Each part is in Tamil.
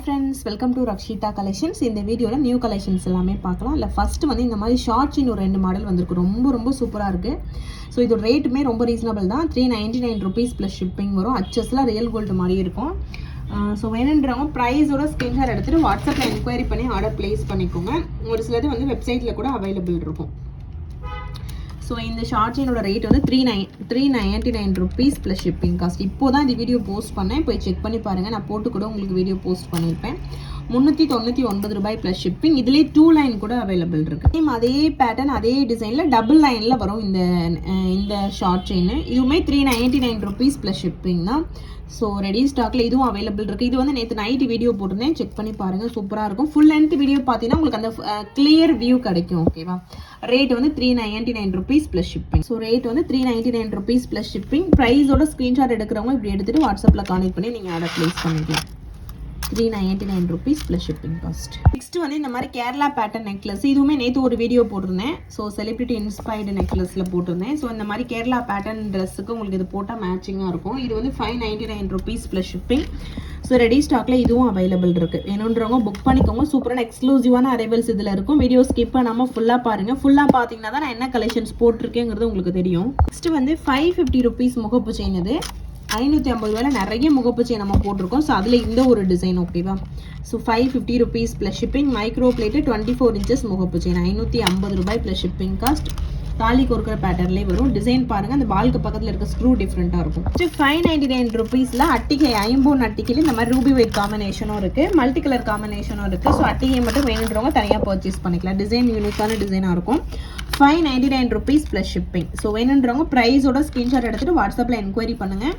Friends, welcome to Rakshitha collections. இந்த வீடியோவில் நியூ கலெக்ஷன்ஸ் எல்லாமே பார்க்கலாம். இல்லை ஃபஸ்ட்டு வந்து இந்த மாதிரி ஷார்ட் செயின் ஒரு 2 மாடல் வந்திருக்கு. ரொம்ப சூப்பராக இருக்குது. ஸோ இதோட ரேட்டுமே ரொம்ப ரீசனபிள் தான். 399 ருபீஸ் ப்ளஸ் ஷிப்பிங் வரும். அச்சஸ்லாம் ரியல் கோல்டு மாதிரி இருக்கும். ஸோ வேணுன்றவங்க ப்ரைஸோட ஸ்க்ரீன்ஷாட் எடுத்துகிட்டு வாட்ஸ்அப்பில் என்கொயரி பண்ணி ஆர்டர் ப்ளேஸ் பண்ணிக்கோங்க. ஒரு சிலது வந்து வெப்சைட்டில் கூட அவைலபிள் இருக்கும். ஸோ இந்த ஷார்ட் செயினோட ரேட் வந்து 399 ருபீஸ் ப்ளஸ் ஷிப்பிங் காஸ்ட். இப்போ தான் இந்த வீடியோ போஸ்ட் பண்ணேன், போய் செக் பண்ணி பாருங்கள். நான் போட்டு கூட உங்களுக்கு வீடியோ போஸ்ட் பண்ணியிருப்பேன். 399 ரூபாய் ப்ளஸ் ஷிப்பிங். இதுலேயே 2 லைன் கூட அவைலபிள் இருக்குது. அதே பேட்டர்ன் அதே டிசைனில் டபுள் லைனில் வரும் இந்த ஷார்ட் செயின். இதுவுமே 399 ருபீஸ் ப்ளஸ் ஷிப்பிங் தான். ஸோ ரெடி ஸ்டாக்கில் இதுவும் அவைலபிள் இருக்குது. இது வந்து நேற்று நைட்டு வீடியோ போட்டிருந்தேன், செக் பண்ணி பாருங்கள். சூப்பராக இருக்கும். ஃபுல் லென்த் வீடியோ பார்த்தீங்கன்னா உங்களுக்கு அந்த கிளியர் வியூ கிடைக்கும். ஓகேவா? ரேட் வந்து 399 rupees plus shipping. So rate வந்து 399 ருபீஸ் ப்ளஸ் ஷிப்பிங். ப்ரைஸோட ஸ்க்ரீன்ஷாட் எடுக்கிறவங்க இப்படி எடுத்துகிட்டு வாட்ஸ்அப்பில் கான்டெக்ட் பண்ணி நீங்கள் ஆர்டர் ப்ளேஸ் பண்ணிக்கலாம். 399 rupees plus shipping cost. Next வந்து இந்த மாதிரி கேரளா பேட்டர்ன் நெக்லஸ். இதுவுமே நேற்று ஒரு வீடியோ போட்டிருந்தேன். ஸோ செலிபிரிட்டி இன்ஸ்பைர்டு நெக்லஸில் போட்டிருந்தேன். ஸோ இந்த மாதிரி கேரளா பேட்டர்ன் ட்ரெஸ்ஸுக்கு உங்களுக்கு இது போட்டால் மேட்சிங்காக இருக்கும். இது வந்து 599 rupees plus shipping. So ready ஸ்டாக்கில் இதுவும் அவைலபிள் இருக்குது. வேணுன்றவங்க புக் பண்ணிக்கோங்க. சூப்பரான எக்ஸ்க்ளூசிவான அரைவல்ஸ் இதில் இருக்கும். வீடியோ ஸ்கிப் பண்ணாமல் ஃபுல்லாக பாருங்கள். ஃபுல்லாக பார்த்தீங்கன்னா தான் நான் என்ன கலெக்ஷன்ஸ் போட்டிருக்கேங்கிறது உங்களுக்கு தெரியும். நெக்ஸ்ட் வந்து 550 ருபீஸ் முகப்பு செயின். இது 550 ரூபாயில் நிறைய முகப்பு செயின் நம்ம போட்டிருக்கோம். ஸோ அதில் இந்த ஒரு டிசைன். ஓகேவா? So 550 rupees plus shipping. Micro plate 24 inches முகப்பு செயின். 550 ரூபாய் ப்ளஸ் ஷிப்பிங் காஸ்ட். தாலி கொடுக்குற பேட்டர்ன்லேயே வரும். டிசைன் பாருங்கள். அந்த பால்க்கு பக்கத்தில் இருக்க ஸ்க்ரூ டிஃப்ரெண்ட்டாக இருக்கும். 599 ருபீஸில் அட்டிகை 50 அட்டிகையில் இந்த மாதிரி ரூபி ஒயிட் காம்பினேஷனும் இருக்குது, மல்டி கலர் காம்பினேஷனும் இருக்குது. ஸோ அட்டிகை மட்டும் வேணுன்றவங்க தனியாக பர்ச்சேஸ் பண்ணிக்கலாம். டிசைன் யூனிக்கான டிசைனாக இருக்கும். 599 ருபீஸ் ப்ளஸ் ஷிப்பிங். ஸோ வேணுன்றவங்க ப்ரைஸோட ஸ்க்ரீன்ஷாட் எடுத்துகிட்டு வாட்ஸ்அப்பில் என்கொயரி பண்ணுங்கள்.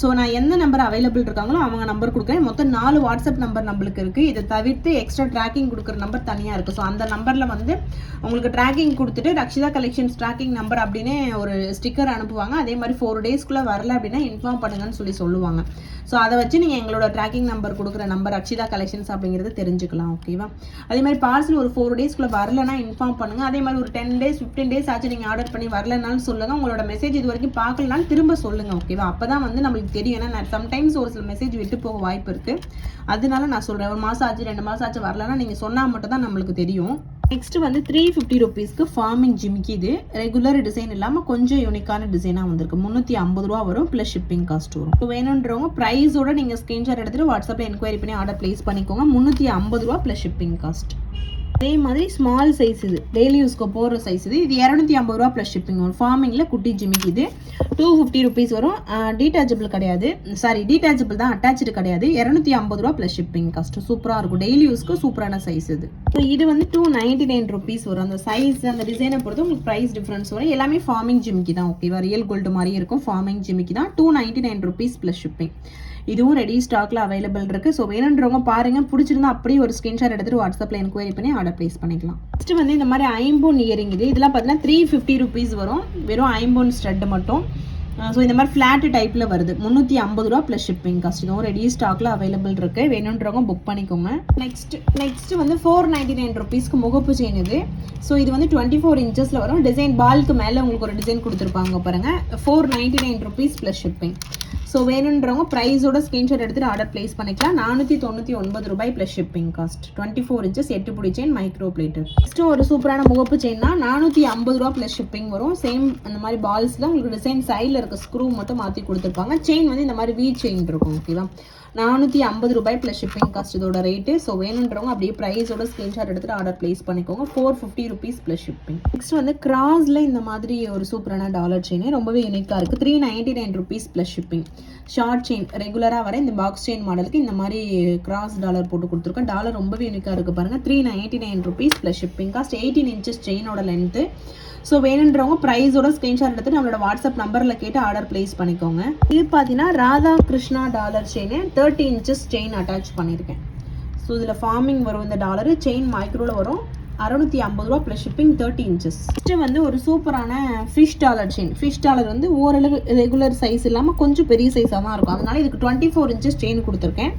ஸோ நான் எந்த நம்பர் அவைலபிள் இருக்காங்களோ அவங்க நம்பர் கொடுக்குறேன். மொத்தம் 4 வாட்ஸ்அப் நம்பர் நம்மளுக்கு இருக்குது. இதை தவிர்த்து எக்ஸ்ட்ரா ட்ராக்கிங் கொடுக்குற நம்பர் தனியாக இருக்குது. ஸோ அந்த நம்பரில் வந்து உங்களுக்கு ட்ராக்கிங் கொடுத்துட்டு ரக்ஷிதா கலெக்ஷன்ஸ் ட்ராக்கிங் நம்பர் அப்படின்னு ஒரு ஸ்டிக்கர் அனுப்புவாங்க. அதே மாதிரி 4 டேஸ்க்குள்ளே வரல அப்படின்னா இன்ஃபார்ம் பண்ணுங்கன்னு சொல்லுவாங்க. ஸோ அதை வச்சு நீங்கள் எங்களோட ட்ராக்கிங் நம்பர் கொடுக்குற நம்பர் ரக்ஷிதா கலெக்ஷன்ஸ் அப்படிங்கிறது தெரிஞ்சுக்கலாம். ஓகேவா? அதே மாதிரி பார்சல் ஒரு 4 டேஸ்க்குள்ளே வரலன்னா இன்ஃபார்ம் பண்ணுங்கள். அதே மாதிரி ஒரு 10 டேஸ் 15 டேஸ் ஆச்சு நீங்கள் ஆர்டர் பண்ணி வரலனாலும் சொல்லுங்கள். உங்களோட மெசேஜ் இது வரைக்கும் பார்க்கலனாலும் திரும்ப சொல்லுங்கள். ஓகேவா? அப்போ தான் வந்து நம்மளுக்கு தெரியும். ஏன்னா சம்டைம்ஸ் ஒரு சில மெசேஜ் விட்டு போக வாய்ப்பு இருக்குது. அதனால நான் சொல்கிறேன், 1 மாதம் ஆச்சு 2 மாதம் ஆச்சு வரலன்னா நீங்கள் சொன்னால் மட்டும் தான் நம்மளுக்கு தெரியும். நெக்ஸ்ட் வந்து 350 ருபீஸ்க்கு ஃபார்மிங் ஜிமிக்கி. இது ரெகுலர் டிசைன் இல்லாமல் கொஞ்சம் யூனிக்கான டிசைனாக வந்திருக்கு. 350 ரூபா வரும் ப்ளஸ் ஷிப்பிங் காஸ்ட் வரும். ஸோ வேணுன்றவங்க ப்ரைஸோட நீங்கள் ஸ்க்ரீன்ஷாட் எடுத்துகிட்டு வாட்ஸ்அப்பில் என்கொயரி பண்ணி ஆர்டர் ப்ளேஸ் பண்ணிக்கோங்க. 350 ரூபா ப்ளஸ் ஷிப்பிங் காஸ்ட். அதே மாதிரி ஸ்மால் சைஸ், இது டெய்லி யூஸ்க்கு போகிற சைஸ். இது 250 ரூபா ப்ளஸ் ஷிப்பிங் வரும். ஃபார்மிங்கில் குட்டி ஜிமிக்கி. இது 250 ருபீஸ் வரும். டீட்டாச்சபிள் கிடையாது, டீட்டாச்சபிள் தான், அட்டாச்சு கிடையாது. 250 ரூபா ப்ளஸ் ஷிப்பிங் காஸ்ட். சூப்பராக இருக்கும். டெய்லி யூஸ்க்கு சூப்பரான சைஸ் இது. ஸோ இது வந்து 299 ருபீஸ் வரும். அந்த சைஸ் அந்த டிசைனை பொறுத்து உங்களுக்கு ப்ரைஸ் டிஃப்ரென்ஸ் வரும். எல்லாமே ஃபார்மிங் ஜிமிக்கி தான். ஓகேவா? ரியல் கோல்டு மாதிரி இருக்கும். ஃபார்மிங் ஜிமிக்கி தான். 299 ருபீஸ் ப்ளஸ் ஷிப்பிங். இதுவும் ரெடி ஸ்டாக்ல அவைலபிள் இருக்கு. ஸோ வேணுன்றவங்க பாருங்க, பிடிச்சிருந்தா அப்படியே ஒரு ஸ்கிரீன்ஷாட் எடுத்துட்டு வாட்ஸ்அப்ல என்கொயரி பண்ணி ஆர்டர் பிளேஸ் பண்ணிக்கலாம். நெக்ஸ்ட் வந்து இந்த மாதிரி ஐம்பொன் இயரிங். இதெல்லாம் பார்த்தீங்கன்னா 350 ருபீஸ் வரும். வெறும் ஐம்பொன் ஸ்டட் மட்டும். ஸோ இந்த மாதிரி ஃப்ளாட் டைப்பில் வருது. 350 ரூபா ப்ளஸ் ஷிப்பிங் காஸ்ட். இதுவும் ரெடி ஸ்டாக்ல அவைலபிள் இருக்கு. வேணுன்றவங்க புக் பண்ணிக்கோங்க. நெக்ஸ்ட் வந்து 499 ருபீஸ்க்கு முகப்பு செயின். இது ஸோ இது வந்து 24 இன்ச்சஸில் வரும். டிசைன் பால்க்கு மேலே உங்களுக்கு ஒரு டிசைன் கொடுத்துருப்பாங்க பாருங்க. 499 ருபீஸ் ப்ளஸ் ஷிப்பிங். ஸோ வேணுன்றவங்க ப்ரைஸோட ஸ்க்ரீன்ஷாட் எடுத்துகிட்டு ஆர்டர் ப்ளேஸ் பண்ணிக்கலாம். 499 ரூபாய் ப்ளஸ் ஷிப்பிங் காஸ்ட். 24 இன்ச்சஸ் 8 புடி செயின், மைக்ரோ பிளேட்டர். நெக்ஸ்ட்டு ஒரு சூப்பரான முகப்பு செயின்னா 450 ரூபா ப்ளஸ் ஷிப்பிங் வரும். சேம் அந்த மாதிரி பால்ஸில் உங்களுக்கு டிசைன் சைடில் இருக்க ஸ்க்ரூ மட்டும் மாற்றி கொடுத்துருப்பாங்க. செயின் வந்து இந்த மாதிரி வி செயின் இருக்கும். ஓகேவா? 450 ரூபாய் ப்ளஸ் ஷிப்பிங் காஸ்ட் இதோட ரேட்டு. ஸோ வேணுன்றவங்க அப்படியே ப்ரைஸோட ஸ்க்ரீன்ஷாட் எடுத்துகிட்டு ஆர்டர் ப்ளேஸ் பண்ணிக்கோங்க. 450 ருபீஸ் ப்ளஸ் ஷிப்பிங். நெக்ஸ்ட் வந்து கிராஸில் இந்த மாதிரி ஒரு சூப்பரான டாலர் செயின். ரொம்பவே யூனிக்காக இருக்குது. 399 rupees plus shipping. Short chain ரெகுலராக வர இந்த பாக்ஸ் செயின் மாடலுக்கு இந்த மாதிரி கிராஸ் டாலர் போட்டு கொடுத்துருக்கோம். டாலர் ரொம்பவே யூனிக்காக இருக்குது பாருங்கள். 399 rupees plus shipping cost. 18 inches செயினோட லென்த்து. ஸோ வேணுன்றவங்க ப்ரைஸோட ஸ்க்ரீன்ஷாட் எடுத்து நம்மளோட வாட்ஸ்அப் நம்பரில் கேட்டு ஆர்டர் பிளேஸ் பண்ணிக்கோங்க. இது பார்த்தீங்கன்னா Radha Krishna dollar chain. 30 inches chain attach பண்ணியிருக்கேன். ஸோ இதில் ஃபார்மிங் வரும். இந்த டாலரு செயின் மைக்ரோவில் வரும். 650 ரூபா ப்ளஸ் ஷிப்பிங். 30 இன்ச்சஸ். நெக்ஸ்ட் வந்து ஒரு சூப்பரான fish dollar chain. Fish dollar வந்து ஓரளவு ரெகுலர் சைஸ் இல்லாமல் கொஞ்சம் பெரிய சைஸாக தான் இருக்கும். அதனால இதுக்கு 24 இன்ச்சஸ் செயின் கொடுத்துருக்கேன்.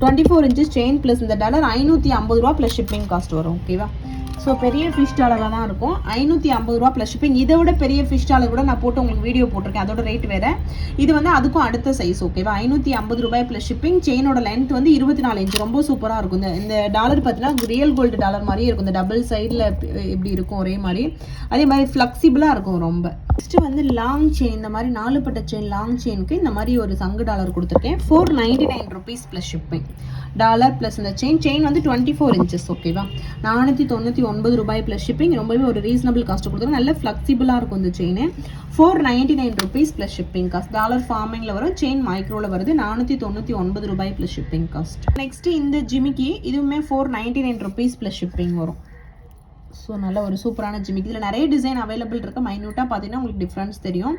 24 இன்ச்சஸ் செயின் ப்ளஸ் இந்த டாலர் 550 ரூபா ப்ளஸ் ஷிப்பிங் காஸ்ட் வரும். ஓகேவா? ஸோ பெரிய ஃபிஷ் டாலராக தான் இருக்கும். 550 ரூபா ப்ளஸ் ஷிப்பிங். இதை விட பெரிய ஃபிஷ் டாலர் கூட நான் போட்டு உங்களுக்கு வீடியோ போட்டிருக்கேன், அதோட ரேட் வேறு. இது வந்து அதுக்கும் அடுத்த சைஸ், ஓகேவா? 550 ரூபாய் ப்ளஸ் ஷிப்பிங். செயினோட லென்த் வந்து 24 இன்ச், ரொம்ப சூப்பராக இருக்கும். இந்த டாலர் பார்த்தீங்கன்னா ரியல் கோல்டு டாலர் மாதிரியே இருக்கும். இந்த டபுள் சைடில் இப்படி இருக்கும் ஒரே மாதிரி. அதே மாதிரி ஃப்ளெக்சிபிளாக இருக்கும் ரொம்ப. நெக்ஸ்ட்டு வந்து லாங் செயின், இந்த மாதிரி 4 பட்ட செயின் லாங் செயினுக்கு இந்த மாதிரி ஒரு சங்கு டாலர் கொடுத்துருக்கேன். 499 rupees plus shipping. Dollar plus இந்த செயின் வந்து 24 இன்ச்சஸ், ஓகேவா? 499 ரூபாய் ப்ளஸ் ஷிப்பிங். ரொம்பவே ஒரு ரீசனபிள் காஸ்ட் கொடுத்துருக்கோம். நல்ல ஃப்ளெக்சிபிளாக இருக்கும் இந்த chain. 499 rupees plus shipping cost. Dollar ஃபார்மிங்கில் வரும், செயின் மைக்ரோவில் வருது. 499 ரூபாய் ப்ளஸ் ஷிப்பிங் காஸ்ட். நெக்ஸ்ட்டு இந்த ஜிமிக்கி, இதுவுமே 499 ருபீஸ் ப்ளஸ் ஷிப்பிங் வரும். ஸோ நல்ல ஒரு சூப்பரான ஜிமிக்கி. இதில் நிறைய டிசைன் அவைலபிள் இருக்குது. மைன்யூட்டாக பார்த்தீங்கன்னா உங்களுக்கு டிஃப்ரென்ஸ் தெரியும்.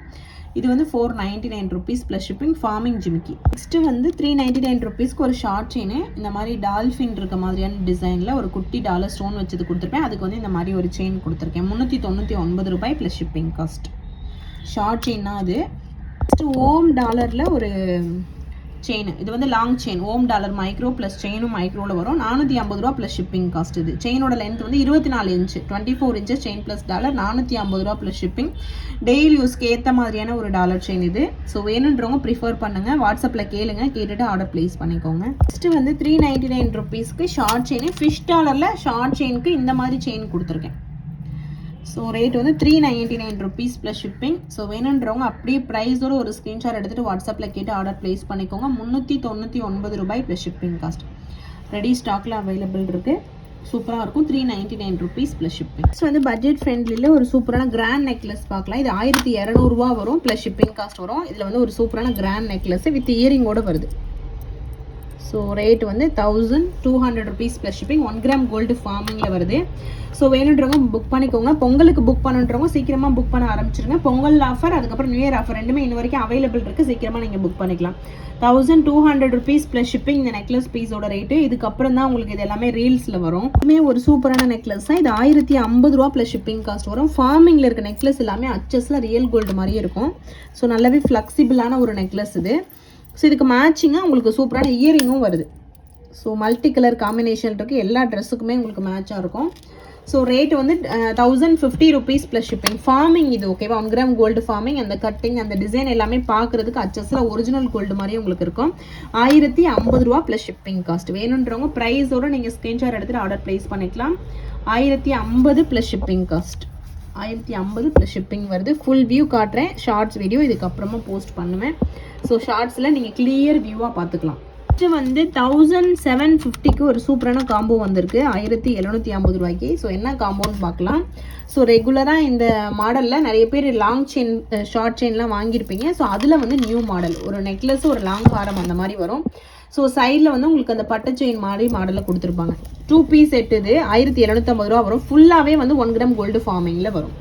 இது வந்து 499 ருபீஸ் ப்ளஸ் ஷிப்பிங், ஃபார்மிங் ஜிமிக்கி. நெக்ஸ்ட்டு வந்து 399 ருபீஸ்க்கு ஒரு ஷார்ட் செயின். இந்த மாதிரி டால்ஃபின் இருக்க மாதிரியான டிசைனில் ஒரு குட்டி டாலர் ஸ்டோன் வச்சது கொடுத்துருப்பேன். அதுக்கு வந்து இந்த மாதிரி ஒரு செயின் கொடுத்துருக்கேன். 399 ரூபாய் ப்ளஸ் ஷிப்பிங் காஸ்ட். ஷார்ட் செயின்னா அது. நெக்ஸ்ட்டு ஓம் டாலரில் ஒரு செயின். இது வந்து லாங் செயின், ஓம் டாலர் மைக்ரோ ப்ளஸ் செயினும் மைக்ரோவில் வரும். 450 ரூபா ப்ளஸ் ஷிப்பிங் காஸ்ட். இது செயினோட லென்த் வந்து 24 inch, 24 inches chain plus dollar. 450 ரூபா ப்ளஸ் ஷிப்பிங். டெய்லி யூஸ்க்கு ஏற்ற மாதிரியான ஒரு டாலர் செயின் இது. ஸோ வேணுன்றவங்க ப்ரிஃபர் பண்ணுங்கள், வாட்ஸ்அப்பில் கேளுங்க, கேட்டுட்டு ஆர்டர் ப்ளேஸ் பண்ணிக்கோங்க. நெக்ஸ்ட்டு வந்து 399 ருபீஸ்க்கு ஷார்ட் செயின். ஃபிஷ் டாலரில் ஷார்ட் செயினுக்கு இந்த மாதிரி செயின் கொடுத்துருக்கேன். ஸோ ரேட் வந்து 399 ருபீஸ் ப்ளஸ் ஷிப்பிங். ஸோ வேணுன்றவங்க அப்படியே ப்ரைஸோட ஒரு ஸ்க்ரீன்ஷாட் எடுத்துகிட்டு வாட்ஸ்அப்பில் கேட்டு ஆர்டர் ப்ளேஸ் பண்ணிக்கோங்க. 399 ரூபாய் ப்ளஸ் ஷிப்பிங் காஸ்ட். ரெடி ஸ்டாக்கில் அவைலபிள் இருக்குது. சூப்பராக இருக்கும். 399 ருபீஸ் ப்ளஸ் ஷிப்பிங். ஸோ வந்து பட்ஜெட் ஃப்ரெண்ட்லியில் ஒரு சூப்பரான கிராண்ட் நெக்லஸ் பார்க்கலாம். இது 1200 ரூபா வரும், ப்ளஸ் ஷிப்பிங் காஸ்ட் வரும். இதில் வந்து ஒரு சூப்பரான கிராண்ட் நெக்லஸ் வித் இயரிங்கோடு வருது. ஸோ ரேட் வந்து 1200 rupees plus shipping. 1 gram gold ஃபார்மிங்கில் வருது. ஸோ வேணுன்றவங்க புக் பண்ணிக்கோங்க. பொங்கலுக்கு புக் பண்ணுறவங்க சீக்கிரமாக புக் பண்ண ஆரம்பிச்சிருங்க. பொங்கல் ஆஃபர், அதுக்கப்புறம் நியூ இயர் ஆஃபர் ரெண்டுமே இன்ன வரைக்கும் அவைலபிள் இருக்குது. சீக்கிரமாக நீங்கள் புக் பண்ணிக்கலாம். 1200 ருபீஸ் ப்ளஸ் ஷிப்பிங் இந்த நெக்லஸ் பீஸோட ரேட்டு. இதுக்கப்புறம் தான் உங்களுக்கு இது எல்லாமே ரீல்ஸில் வரும். இதுவுமே ஒரு சூப்பரான நெக்லஸ் தான். இது 1050 ரூபா ப்ளஸ் ஷிப்பிங் காஸ்ட் வரும். ஃபார்மிங்கில் இருக்க நெக்லஸ் எல்லாமே அச்சஸில் ரியல் கோல்டு மாதிரியே இருக்கும். ஸோ நல்லாவே ஃப்ளெக்சிபிளான ஒரு நெக்லஸ் இது. ஸோ இதுக்கு மேட்சிங்காக உங்களுக்கு சூப்பரான இயரிங்கும் வருது. ஸோ மல்டி கலர் காம்பினேஷன் இருக்குது. எல்லா ட்ரெஸ்ஸுக்குமே உங்களுக்கு மேட்சாக இருக்கும். ஸோ ரேட் வந்து 1050 ருபீஸ் ப்ளஸ் ஷிப்பிங். ஃபார்மிங் இது, ஓகேவா? 1 கிராம் கோல்டு ஃபார்மிங். அந்த கட்டிங், அந்த டிசைன் எல்லாமே பார்க்குறதுக்கு அச்சஸில் ஒரிஜினல் கோல்டு மாதிரியே உங்களுக்கு இருக்கும். 1050 ரூபா ப்ளஸ் ஷிப்பிங் காஸ்ட். வேணுன்றவங்க ப்ரைஸோடு நீங்கள் ஸ்க்ரீன்ஷாட் எடுத்துகிட்டு ஆர்டர் ப்ளேஸ் பண்ணிக்கலாம். 1050 plus shipping cost. 1050 plus shipping வருது. ஃபுல் வியூ காட்டுறேன், ஷார்ட்ஸ் வீடியோ இதுக்கப்புறமா போஸ்ட் பண்ணுவேன். ஸோ ஷார்ட்ஸில் நீங்கள் கிளியர் வியூவாக பார்த்துக்கலாம். நெக்ஸ்ட்டு வந்து 1750க்கு ஒரு சூப்பரான காம்போ வந்திருக்கு, 1750 ரூபாய்க்கு. ஸோ என்ன காம்போன்னு பார்க்கலாம். ஸோ ரெகுலராக இந்த மாடலில் நிறைய பேர் லாங் செயின், ஷார்ட் செயின்லாம் வாங்கியிருப்பீங்க. ஸோ அதில் வந்து நியூ மாடல், ஒரு நெக்லஸ், ஒரு லாங் ஹாரம் அந்த மாதிரி வரும். ஸோ சைடில் வந்து உங்களுக்கு அந்த பட்டை செயின் மாதிரி மாடலில் கொடுத்துருப்பாங்க. 2 பீஸ் செட் இது 1750 ரூபா வரும். ஃபுல்லாகவே வந்து 1 கிராம் கோல்டு ஃபார்மிங்கில் வரும்.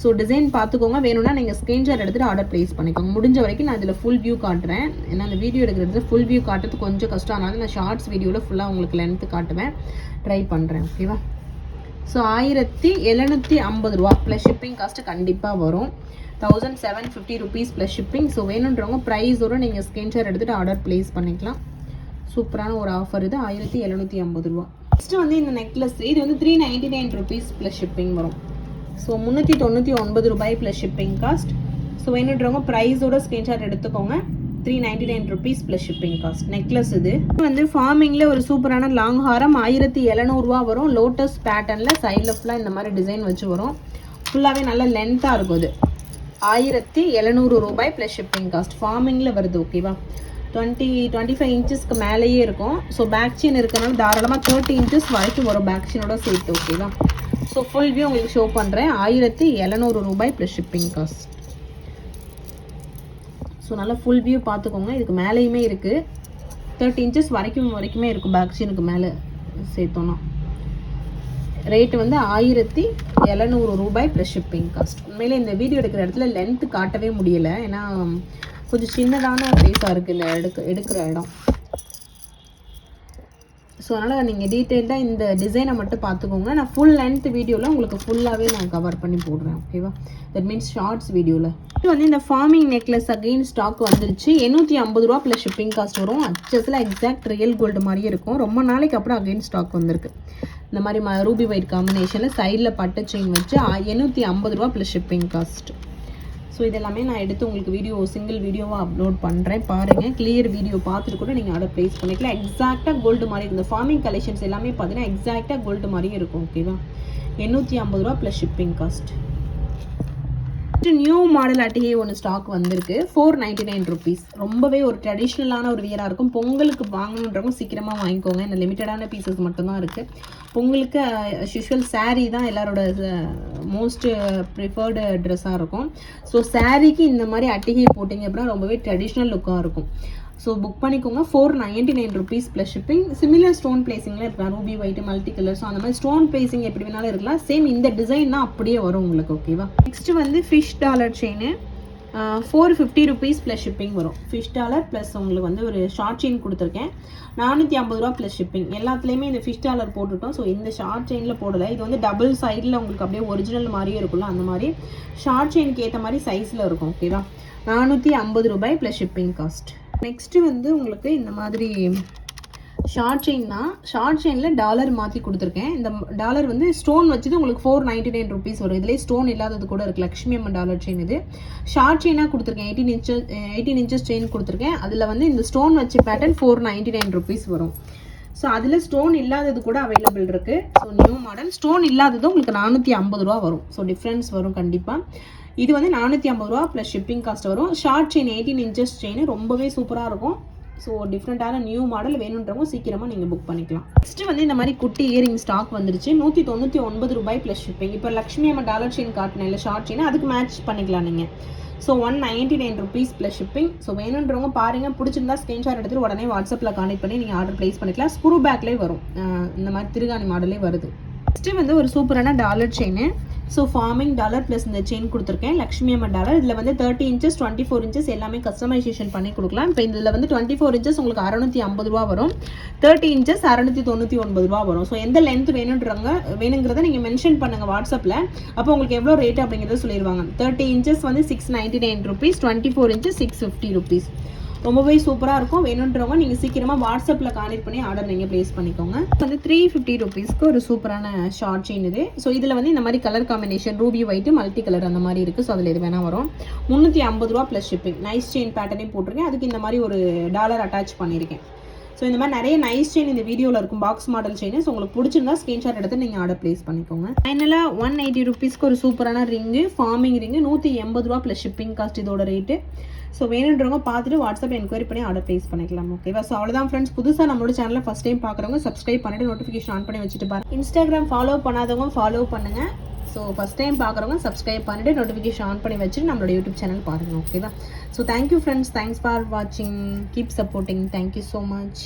ஸோ டிசைன் பார்த்துக்கோங்க. வேணும்னா நீங்கள் ஸ்க்ரீன்ஷாட் எடுத்துகிட்டு ஆர்டர் ப்ளேஸ் பண்ணிக்கோங்க. முடிஞ்ச வரைக்கும் நான் இதில் ஃபுல் வியூ காட்டுறேன். ஏன்னா அந்த வீடியோ எடுக்கிறது ஃபுல் வியூ காட்டுறது கொஞ்சம் கஷ்டம். அதனால நான் ஷார்ட்ஸ் வீடியோவில் ஃபுல்லாக உங்களுக்கு லென்த்து காட்டுவேன், ட்ரை பண்ணுறேன், ஓகேவா? ஸோ 1750 ரூபா ப்ளஸ் ஷிப்பிங் காஸ்ட்டு கண்டிப்பாக வரும். 1750 ருபீஸ் ப்ளஸ் ஷிப்பிங். ஸோ வேணுன்றவங்க ப்ரைஸோடு நீங்கள் ஸ்க்ரீன்ஷாட் எடுத்துகிட்டு ஆர்டர் ப்ளேஸ் பண்ணிக்கலாம். சூப்பரான ஒரு ஆஃபர் இது, 1750 ரூபா. நெக்ஸ்ட்டு வந்து இந்த நெக்லஸ், இது வந்து 399 ருபீஸ் ப்ளஸ் ஷிப்பிங் வரும். ஸோ 399 ரூபாய் ப்ளஸ் ஷிப்பிங் காஸ்ட். ஸோ வேணுன்றவங்க ப்ரைஸோட ஸ்க்ரீன்ஷாட் எடுத்துக்கோங்க. 399 rupees plus shipping cost. Necklace இது வந்து ஃபார்மிங்கில் ஒரு சூப்பரான லாங் ஹாரம், 1700 ரூபா வரும். லோட்டஸ் பேட்டர்னில் சைடில் ஃபுல்லாக இந்த மாதிரி டிசைன் வச்சு வரும். ஃபுல்லாகவே நல்ல லென்த்தாக இருக்கும். இது 1700 ரூபாய் ப்ளஸ் ஷிப்பிங் காஸ்ட். ஃபார்மிங்கில் வருது, ஓகேவா? 25 இன்ச்சஸ்க்கு மேலேயே இருக்கும். ஸோ பேக் செயின் இருக்கனால தாராளமாக 30 இன்ச்சஸ் வரைக்கும் வரும் பேக் செயினோட சேர்த்து, ஓகேவா? ஸோ ஃபுல் வியூ உங்களுக்கு ஷோ பண்ணுறேன். 1700 ரூபாய் ப்ளஸ் ஷிப்பிங் காஸ்ட். ஸோ நல்லா ஃபுல் வியூ பார்த்துக்கோங்க. இதுக்கு மேலேயுமே இருக்குது, 30 இன்ச்சஸ் வரைக்குமே இருக்கும் பேக் செயினுக்கு மேலே சேர்த்தோன்னா. ரேட்டு வந்து 1700 ரூபாய் ப்ளஸ் ஷிப்பிங் காஸ்ட். உண்மையிலே இந்த வீடியோ எடுக்கிற இடத்துல லென்த்து காட்டவே முடியலை, ஏன்னா கொஞ்சம் சின்னதான ப்ளேஸாக இருக்குது இந்த எடுக்கிற இடம். ஸோ அதனால் நீங்கள் டீட்டெயில்டாக இந்த டிசைனை மட்டும் பார்த்துக்கோங்க. நான் ஃபுல் லென்த் வீடியோவில் உங்களுக்கு ஃபுல்லாகவே நான் கவர் பண்ணி போடுறேன். ஓகேவா, தட் மீன்ஸ் ஷார்ட்ஸ் வீடியோவில். இது வந்து இந்த ஃபார்மிங் நெக்லஸ் அகெயின் ஸ்டாக் வந்துருச்சு. 850 ரூபா ப்ளஸ் ஷிப்பிங் காஸ்ட் வரும். அச்சஸில் எக்ஸாக்ட் ரியல் கோல்டு மாதிரியே இருக்கும். ரொம்ப நாளைக்கு அப்புறம் அகெயின் ஸ்டாக் வந்திருக்கு. இந்த மாதிரி ரூபி ஒயிட் காம்பினேஷனில் சைடில் பட்டு செயின் வச்சு 850 ரூபா ப்ளஸ் ஷிப்பிங் காஸ்ட். ஸோ இதெல்லாமே நான் எடுத்து உங்களுக்கு சிங்கிள் வீடியோவாக அப்லோட் பண்ணுறேன். பாருங்கள், கிளியர் வீடியோ பார்த்துட்டு கூட நீங்கள் ஆர்டர் ப்ளேஸ் பண்ணிக்கலாம். எக்ஸாக்டாக கோல்டு மாதிரி இந்த ஃபார்மிங் கலெக்ஷன்ஸ் எல்லாமே பார்த்தீங்கன்னா எக்ஸாக்டாக கோல்டு மாதிரியே இருக்கும். ஓகேவா, 850 ரூபா plus shipping cost. New model அட்டிகை ஒன்று ஸ்டாக் வந்திருக்கு. 499 ருபீஸ். ரொம்பவே ஒரு ட்ரெடிஷ்னலான ஒரு வியராக இருக்கும். பொங்கலுக்கு வாங்கணுன்றவங்க சீக்கிரமாக வாங்கிக்கோங்க. இந்த லிமிட்டடான பீசஸ் மட்டும்தான் இருக்குது. பொங்கலுக்கு யூஷுவல் சாரீ தான் எல்லாரோட மோஸ்ட் ப்ரிஃபர்டு ட்ரெஸ்ஸாக இருக்கும். ஸோ சாரீக்கு இந்த மாதிரி அட்டிகை போட்டிங்க அப்படின்னா ரொம்பவே ட்ரெடிஷ்னல் லுக்காக இருக்கும். ஸோ புக் பண்ணிக்கோங்க. 499 rupees plus shipping. Similar stone பிளேசிங்கில் இருக்கலாம். Ruby white multi colour. So அந்த மாதிரி ஸ்டோன் பிளேசிங் எப்படி வேணாலும் இருக்கலாம். சேம் இந்த டிசைன் தான் அப்படியே வரும் உங்களுக்கு. ஓகேவா, நெக்ஸ்ட்டு வந்து fish dollar chain 450 rupees plus shipping வரும். ஃபிஷ் டாலர் ப்ளஸ் உங்களுக்கு வந்து ஒரு ஷார்ட் செயின் கொடுத்துருக்கேன். 450 ரூபா ப்ளஸ் ஷிப்பிங். எல்லாத்துலேயுமே இந்த ஃபிஷ் டாலர் போட்டுட்டோம். ஸோ இந்த ஷார்ட் செயினில் போடலை. இது வந்து டபுள் சைடில் உங்களுக்கு அப்படியே ஒரிஜினல் மாதிரியே இருக்குல்ல, அந்த மாதிரி ஷார்ட் செயினுக்கு ஏற்ற மாதிரி சைஸில் இருக்கும். ஓகேவா, 450 ரூபாய் ப்ளஸ் ஷிப்பிங் காஸ்ட். நெக்ஸ்ட்டு வந்து உங்களுக்கு இந்த மாதிரி ஷார்ட் செயின் தான். ஷார்ட் செயினில் டாலர் மாற்றி கொடுத்துருக்கேன். இந்த டாலர் வந்து ஸ்டோன் வச்சுது உங்களுக்கு 499 ருபீஸ் வரும். இதிலே ஸ்டோன் இல்லாதது கூட இருக்குது. லக்ஷ்மி அம்மன் டாலர் செயின். இது ஷார்ட் செயினாக கொடுத்துருக்கேன். 18 இன்ச்சஸ் செயின் கொடுத்துருக்கேன். அதில் வந்து இந்த ஸ்டோன் வச்சு பேட்டர்ன் 499 ருபீஸ் வரும். ஸோ அதில் ஸ்டோன் இல்லாதது கூட அவைலபிள் இருக்குது. ஸோ நியூ மாடல் ஸ்டோன் இல்லாததும் உங்களுக்கு 450 ரூபா வரும். ஸோ டிஃப்ரென்ஸ் வரும் கண்டிப்பாக. இது வந்து 450 ரூபா ப்ளஸ் ஷிப்பிங் காஸ்ட் வரும். ஷார்ட் செயின் 18 இன்ச்சஸ் செயின் ரொம்பவே சூப்பராக இருக்கும். ஸோ டிஃப்ரெண்ட்டான நியூ மாடல் வேணுன்றவங்க சீக்கிரமாக நீங்கள் புக் பண்ணிக்கலாம். நெக்ஸ்ட்டு வந்து இந்த மாதிரி குட்டி இயரிங் ஸ்டாக் வந்துருச்சு. 199 ரூபாய் ப்ளஸ் ஷிப்பிங். இப்போ லக்ஷ்மி அம்மா டாலர் செயின் காட்டினேன் இல்லை ஷார்ட் செயின், அதுக்கு மேட்ச் பண்ணிக்கலாம் நீங்கள். So 199 rupees plus shipping. So வேணுன்றவங்க பாருங்கள், பிடிச்சிருந்தா ஸ்க்ரீன்ஷாட் எடுத்துகிட்டு உடனே வாட்ஸ்அப்பில் கான்டெக்ட் பண்ணி நீங்கள் ஆர்டர் ப்ளேஸ் பண்ணிக்கலாம். ஸ்க்ரூ பேக்லேயே வரும். இந்த மாதிரி திருகாணி மாடலே வருது. நெக்ஸ்ட்டு வந்து ஒரு சூப்பரான dollar chain. So farming dollar plus இந்த செயின் கொடுத்துருக்கேன். லக்ஷ்மி அம்மன் டாலர். இதில் வந்து 30 இன்ச்சஸ் 24 இன்ச்சஸ் எல்லாமே கஸ்டமைசேஷன் பண்ணி கொடுக்கலாம். இப்போ இதில் வந்து 24 இன்ச்சஸ் உங்களுக்கு 650 ரூபா வரும். 30 இன்ச்சஸ் 699 ரூபா வரும். ஸோ எந்த லென்த் வேணுங்கிறத நீங்கள் மென்ஷன் பண்ணுங்கள் வாட்ஸ்அப்பில். அப்போ உங்களுக்கு எவ்வளோ ரேட் அப்படிங்கிறத சொல்லிடுவாங்க. 30 இன்ச்சஸ் வந்து 699 ருபீஸ். 24 inches 650 rupees. ரொம்பவே சூப்பராக இருக்கும். வேணுன்றவங்க நீங்கள் சீக்கிரமாக வாட்ஸ்அப்பில் கான்டெக்ட் பண்ணி ஆர்டர் நீங்கள் ப்ளேஸ் பண்ணிக்கோங்க. வந்து 350 ருபீஸ்க்கு ஒரு சூப்பரான ஷார்ட் செயின் இது. ஸோ இதில் வந்து இந்த மாதிரி colour combination Ruby white multi colour அந்த மாதிரி இருக்குது. ஸோ அதில் இது வேணால் வரும். 350 ரூபா ப்ளஸ் ஷிப்பிங். நைஸ் செயின் பேட்டர்னே போட்டிருக்கேன். அதுக்கு இந்த மாதிரி ஒரு டாலர் அட்டாச் பண்ணியிருக்கேன். ஸோ இந்த மாதிரி நிறைய நைஸ் செயின் இந்த வீடியோவில் இருக்கும். Box model chain. ஸோ உங்களுக்கு பிடிச்சிருந்தா ஸ்க்ரீன்ஷாட் எடுத்து நீங்கள் ஆர்டர் ப்ளேஸ் பண்ணிக்கோங்க. ஃபைனலாக 180 ருபீஸ்க்கு ஒரு சூப்பரான ரிங்கு, ஃபார்மிங் ரிங்கு. 180 ரூபா ப்ளஸ் ஷிப்பிங் காஸ்ட் இதோட ரேட்டு. ஸோ வேணுன்றவங்க பார்த்துட்டு வாட்ஸ்அப்பில் என்கொயரி பண்ணி ஆர்டர் ப்ளேஸ் பண்ணிக்கலாம். ஓகேவா, ஸோ அவ்வளோதான் ஃப்ரெண்ட்ஸ். புதுசாக நம்மளோட சேனலில் ஃபஸ்ட் டைம் பார்க்குறவங்க சப்ஸ்கிரைப் பண்ணிட்டு நோட்டிஃபிகேஷன் ஆன் பண்ணி வச்சுட்டு பாருங்க. இன்ஸ்டாகிராம் ஃபாலோ பண்ணாதவங்க ஃபாலோ பண்ணுங்கள். ஸோ ஃபஸ்ட் டைம் பார்க்குறவங்க சப்ஸ்கிரைப் பண்ணிட்டு நோட்டிஃபிகேஷன் ஆன் பண்ணி வச்சுட்டு நம்மளோட யூடியூப் சேனல் பாருங்கள். ஓகேவா, so thank you friends. Thanks for வாட்சிங். Keep supporting. Thank you so much.